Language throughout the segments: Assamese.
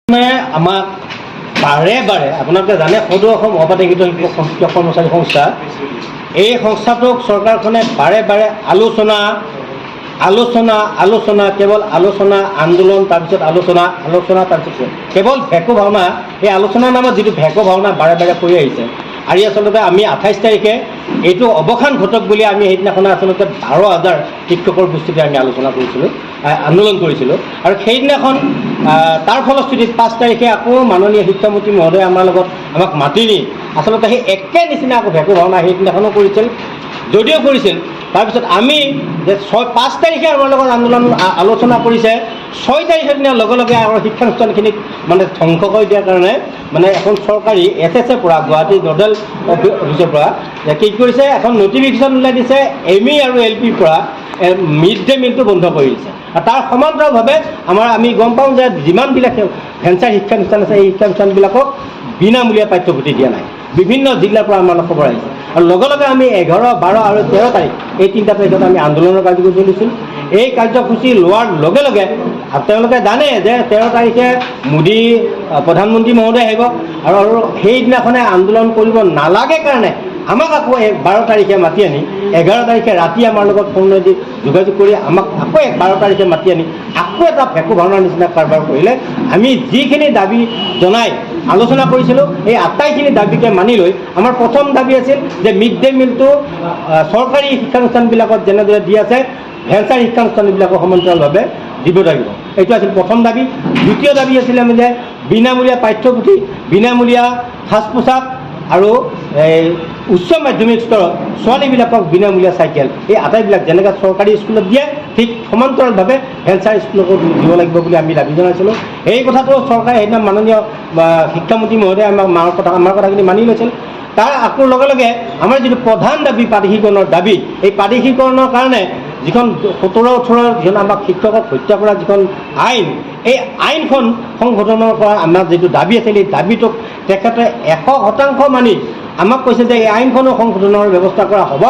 আমাক বাৰে বাৰে আপোনালোকে জানে সদৌ অসম অবাধিকৃত শিক্ষক কৰ্মচাৰী সংস্থা, এই সংস্থাটোক চৰকাৰখনে বাৰে বাৰে আলোচনা কেৱল আলোচনা আন্দোলন তাৰপিছত আলোচনা তাৰপিছত কেৱল ভেকু ভাওনা, এই আলোচনাৰ নামত যিটো ভেকু ভাওনা বাৰে বাৰে কৰি আহিছে। আৰু আচলতে আমি 28 তাৰিখে এইটো অৱসান ঘটক বুলি আমি সেইদিনাখনে আচলতে 12,000 শিক্ষকৰ উপস্থিতিত আমি আলোচনা কৰিছিলোঁ, আন্দোলন কৰিছিলোঁ। আৰু সেইদিনাখন তাৰ ফলশ্ৰুতিত 5 তাৰিখে আকৌ মাননীয় শিক্ষামন্ত্ৰী মহোদয়ে আমাক মাতি নি আচলতে সেই একে নিচিনা আকৌ ভেকু ভাওনা সেইদিনাখনো কৰিছিল, যদিও কৰিছিল। তাৰপিছত আমি যে 5 তাৰিখে আমাৰ লগত আলোচনা কৰিছে, 6 তাৰিখৰ দিনাৰ লগে লগে আমাৰ শিক্ষানুষ্ঠানখিনিক মানে ধ্বংস কৰি দিয়াৰ কাৰণে মানে এখন চৰকাৰী SSৰ পৰা গুৱাহাটী নডেল অফিচৰ পৰা কি কৰিছে, এখন নটিফিকেশ্যন ওলাই দিছে ME আৰু LPৰ পৰা মিড ডে মিলটো বন্ধ কৰি দিছে। আৰু তাৰ সমান্তৰালভাৱে আমি গম পাওঁ যে যিমানবিলাক ভেঞ্চাৰ শিক্ষানুষ্ঠান আছে, এই শিক্ষানুষ্ঠানবিলাকক বিনামূলীয়া পাঠ্যপুথি দিয়া নাই। বিভিন্ন জিলাৰ পৰা আমাৰ খবৰ আহিছে। আৰু লগে লগে আমি 11, 12 আৰু 13 তাৰিখ এই 3টা তাৰিখত আমি আন্দোলনৰ কাৰ্যসূচী লৈছিল। এই কাৰ্যসূচী লোৱাৰ লগে লগে তেওঁলোকে জানে যে 13 তাৰিখে মোদী প্ৰধানমন্ত্ৰী মহোদয় আহিব, আৰু সেইদিনাখনে আন্দোলন কৰিব নালাগে কাৰণে আমাক আকৌ 12 তাৰিখে মাতি আনি 11 তাৰিখে ৰাতি আমাৰ লগত ফোনেদি যোগাযোগ কৰি আমাক আকৌ 12 তাৰিখে মাতি আনি আকৌ এটা ভেকু ভাওনাৰ নিচিনা কাৰবাৰ কৰিলে। আমি যিখিনি দাবী জনাই আলোচনা কৰিছিলোঁ, এই আটাইখিনি দাবীকে মানি লৈ আমাৰ প্ৰথম দাবী আছিল যে মিড ডে মিলটো চৰকাৰী শিক্ষানুষ্ঠানবিলাকত যেনেদৰে দি আছে ভেঞ্চাৰ শিক্ষানুষ্ঠানবিলাকক সমান্তৰালভাৱে দিব লাগিব। এইটো আছিল প্ৰথম দাবী। দ্বিতীয় দাবী আছিলে আমি যে বিনামূলীয়া পাঠ্যপুথি, বিনামূলীয়া সাজ পোছাক আৰু উচ্চ মাধ্যমিক স্তৰত ছোৱালীবিলাকক বিনামূলীয়া চাইকেল, এই আটাইবিলাক যেনেকৈ চৰকাৰী স্কুলত দিয়ে ঠিক সমান্তৰালভাৱে ভেঞ্চাৰ স্কুলকো দিব লাগিব বুলি আমি দাবী জনাইছিলোঁ। এই কথাটো চৰকাৰে সেইদিনা মাননীয় শিক্ষামন্ত্ৰী মহোদয়ে আমাৰ কথাখিনি মানি লৈছিল। তাৰ আকৌ লগে লগে আমাৰ যিটো প্ৰধান দাবী প্ৰাদেশিকৰণৰ দাবী, এই প্ৰাদেশিকৰণৰ কাৰণে যিখন 17-18 যিখন আমাক শিক্ষকক হত্যা কৰা যিখন আইন, এই আইনখন সংশোধনৰ পৰা আমাৰ যিটো দাবী আছিল, এই দাবীটোক তেখেতে 100% মানি আমাক কৈছে যে এই আইনখনো সংশোধনৰ ব্যৱস্থা কৰা হ'ব।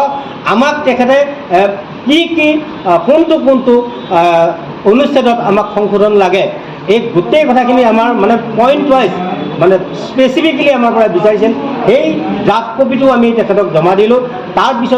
আমাক তেখেতে কোনটো অনুচ্ছেদত আমাক সংশোধন লাগে, এই গোটেই কথাখিনি আমাৰ মানে পইণ্ট ৱাইজ মানে স্পেচিফিকেলি আমাৰ পৰা বিচাৰিছিল। সেই ড্ৰাফ্ট কপিটো আমি তেখেতক জমা দিলোঁ। তাৰপিছত